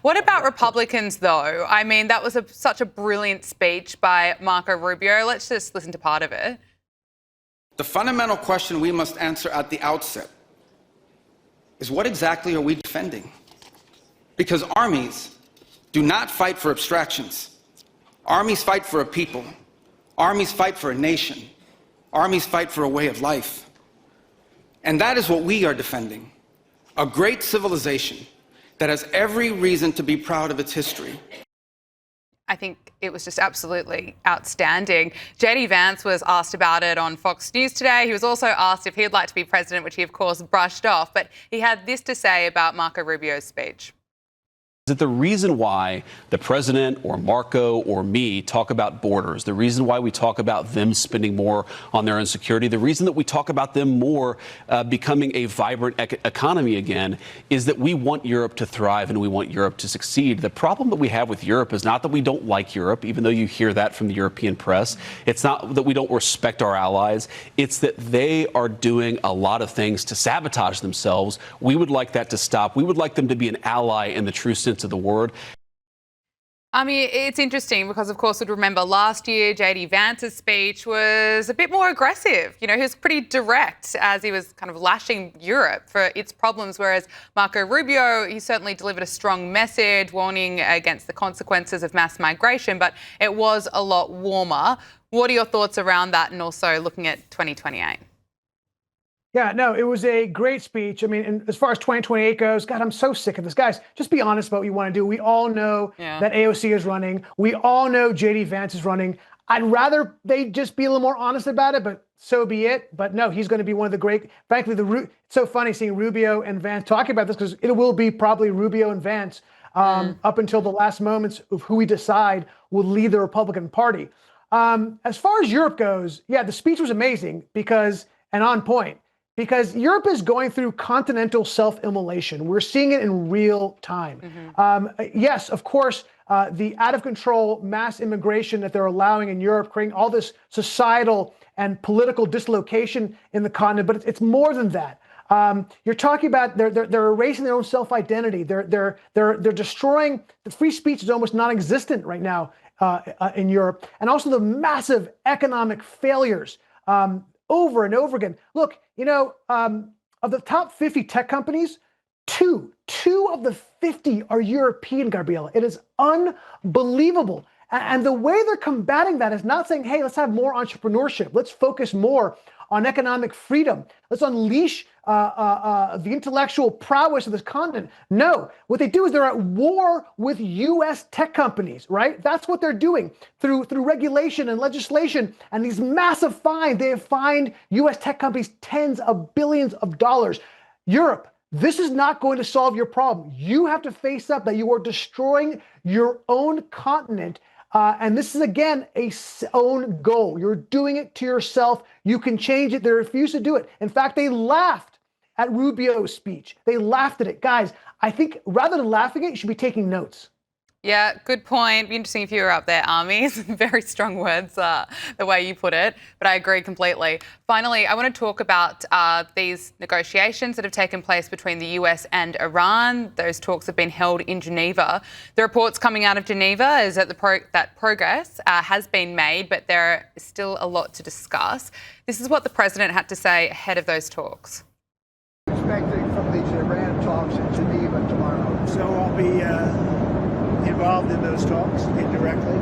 What about Republicans, though? I mean, that was such a brilliant speech by Marco Rubio. Let's just listen to part of it. The fundamental question we must answer at the outset is, what exactly are we defending? Because armies do not fight for abstractions. Armies fight for a people. Armies fight for a nation. Armies fight for a way of life. And that is what we are defending. A great civilization that has every reason to be proud of its history. I think it was just absolutely outstanding. JD Vance was asked about it on Fox News today. He was also asked if he'd like to be president, which he, of course, brushed off. But he had this to say about Marco Rubio's speech. Is it the reason why the president or Marco or me talk about borders, the reason why we talk about them spending more on their own security, the reason that we talk about them more becoming a vibrant economy again, is that we want Europe to thrive and we want Europe to succeed. The problem that we have with Europe is not that we don't like Europe, even though you hear that from the European press. It's not that we don't respect our allies. It's that they are doing a lot of things to sabotage themselves. We would like that to stop. We would like them to be an ally in the true sense of the word. I mean, it's interesting because, of course, we'd remember last year JD Vance's speech was a bit more aggressive. You know, he was pretty direct as he was kind of lashing Europe for its problems, whereas Marco Rubio, he certainly delivered a strong message warning against the consequences of mass migration, but it was a lot warmer. What are your thoughts around that, and also looking at 2028? Yeah, no, it was a great speech. I mean, and as far as 2028 goes, God, I'm so sick of this. Guys, just be honest about what you want to do. We all know that AOC is running. We all know JD Vance is running. I'd rather they just be a little more honest about it, but so be it. But no, he's going to be one of the great, frankly, it's so funny seeing Rubio and Vance talking about this, because it will be probably Rubio and Vance up until the last moments of who we decide will lead the Republican Party. As far as Europe goes, yeah, the speech was amazing and on point. Because Europe is going through continental self-immolation. We're seeing it in real time. Yes, of course, the out-of-control mass immigration that they're allowing in Europe, creating all this societal and political dislocation in the continent, but it's more than that. You're talking about they're erasing their own self-identity. They're destroying. The free speech is almost non-existent right now in Europe, and also the massive economic failures. Over and over again. Look, you know, of the top 50 tech companies, two of the 50 are European, Gabreilla. It is unbelievable. And the way they're combating that is not saying, hey, let's have more entrepreneurship. Let's focus more on economic freedom. Let's unleash the intellectual prowess of this continent. No, what they do is they're at war with U.S. tech companies, right? That's what they're doing through regulation and legislation and these massive fines. They have fined U.S. tech companies tens of billions of dollars. Europe, this is not going to solve your problem. You have to face up that you are destroying your own continent. And this is, again, a own goal. You're doing it to yourself. You can change it. They refuse to do it. In fact, they laughed at Rubio's speech. They laughed at it. Guys, I think rather than laughing at it, you should be taking notes. Yeah, good point. Be interesting if you were up there, Ami. Very strong words, the way you put it, but I agree completely. Finally, I want to talk about these negotiations that have taken place between the US and Iran. Those talks have been held in Geneva. The reports coming out of Geneva is that that progress has been made, but there is still a lot to discuss. This is what the president had to say ahead of those talks. Expecting from these Iran talks in Geneva tomorrow. So I'll be involved in those talks indirectly,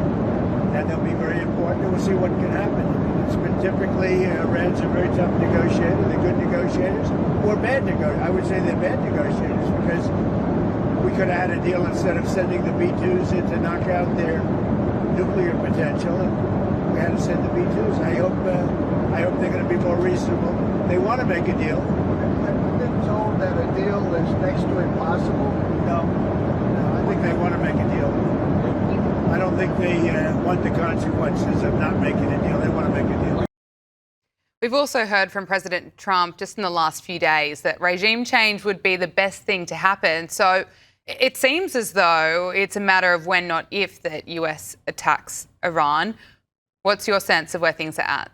and they'll be very important, and we'll see what can happen. It's been typically, Iran's a very tough negotiator. They're good negotiators, or bad negotiators. I would say they're bad negotiators, because we could have had a deal instead of sending the B-2s in to knock out their nuclear potential, and we had to send the B-2s. I hope they're going to be more reasonable. They want to make a deal. Have you been told that a deal is next to impossible? No, I think they want to make a deal. I don't think they want the consequences of not making a deal. They want to make a deal. We've also heard from President Trump just in the last few days that regime change would be the best thing to happen. So it seems as though it's a matter of when, not if, that US attacks Iran. What's your sense of where things are at?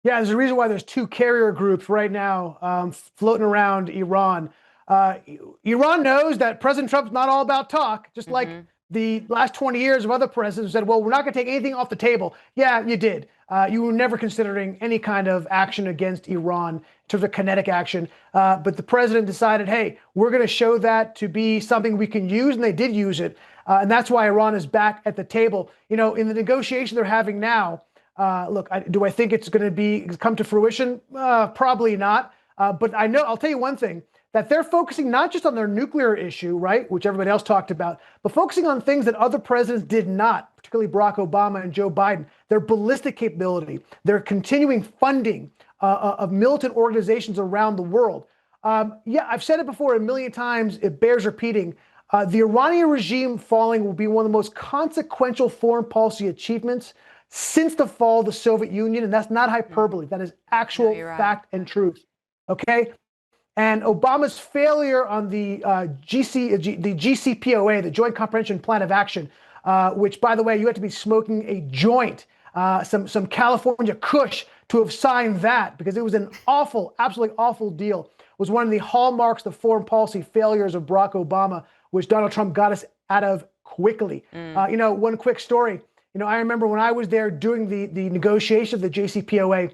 Yeah, there's a reason why there's two carrier groups right now floating around Iran. Iran knows that President Trump's not all about talk, just like the last 20 years of other presidents said, well, we're not going to take anything off the table. Yeah, you did. You were never considering any kind of action against Iran in terms of kinetic action. But the president decided, hey, we're going to show that to be something we can use, and they did use it. And that's why Iran is back at the table. You know, in the negotiation they're having now, look, do I think it's going to come to fruition? Probably not. But I'll tell you one thing, that they're focusing not just on their nuclear issue, right, which everybody else talked about, but focusing on things that other presidents did not, particularly Barack Obama and Joe Biden, their ballistic capability, their continuing funding of militant organizations around the world. Yeah, I've said it before a million times, it bears repeating. The Iranian regime falling will be one of the most consequential foreign policy achievements since the fall of the Soviet Union, and that's not hyperbole. That is actual fact and truth. Okay? And Obama's failure on the GCPOA, the Joint Comprehensive Plan of Action, which, by the way, you have to be smoking a joint, some California kush to have signed that, because it was an awful, absolutely awful deal, was one of the hallmarks of foreign policy failures of Barack Obama, which Donald Trump got us out of quickly. You know, one quick story. You know, I remember when I was there doing the negotiation of the JCPOA,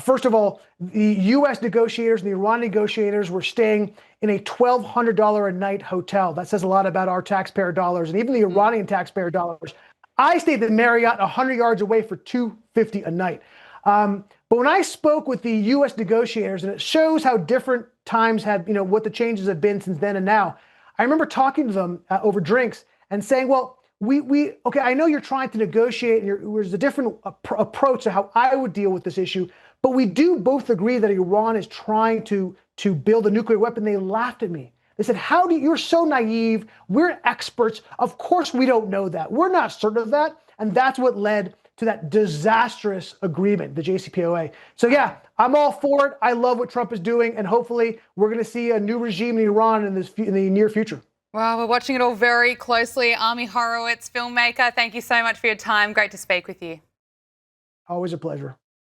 first of all, the U.S. negotiators and the Iran negotiators were staying in a $1,200 a night hotel. That says a lot about our taxpayer dollars and even the Iranian taxpayer dollars. I stayed at the Marriott 100 yards away for $250 a night. But when I spoke with the U.S. negotiators, and it shows how different times have, you know, what the changes have been since then and now, I remember talking to them over drinks and saying, well, okay, I know you're trying to negotiate, and there's a different approach to how I would deal with this issue, but we do both agree that Iran is trying to build a nuclear weapon. They laughed at me. They said, you're so naive. We're experts. Of course we don't know that. We're not certain of that. And that's what led to that disastrous agreement, the JCPOA. So yeah, I'm all for it. I love what Trump is doing. And hopefully we're going to see a new regime in Iran in the near future. Well, we're watching it all very closely. Ami Horowitz, filmmaker, thank you so much for your time. Great to speak with you. Always a pleasure.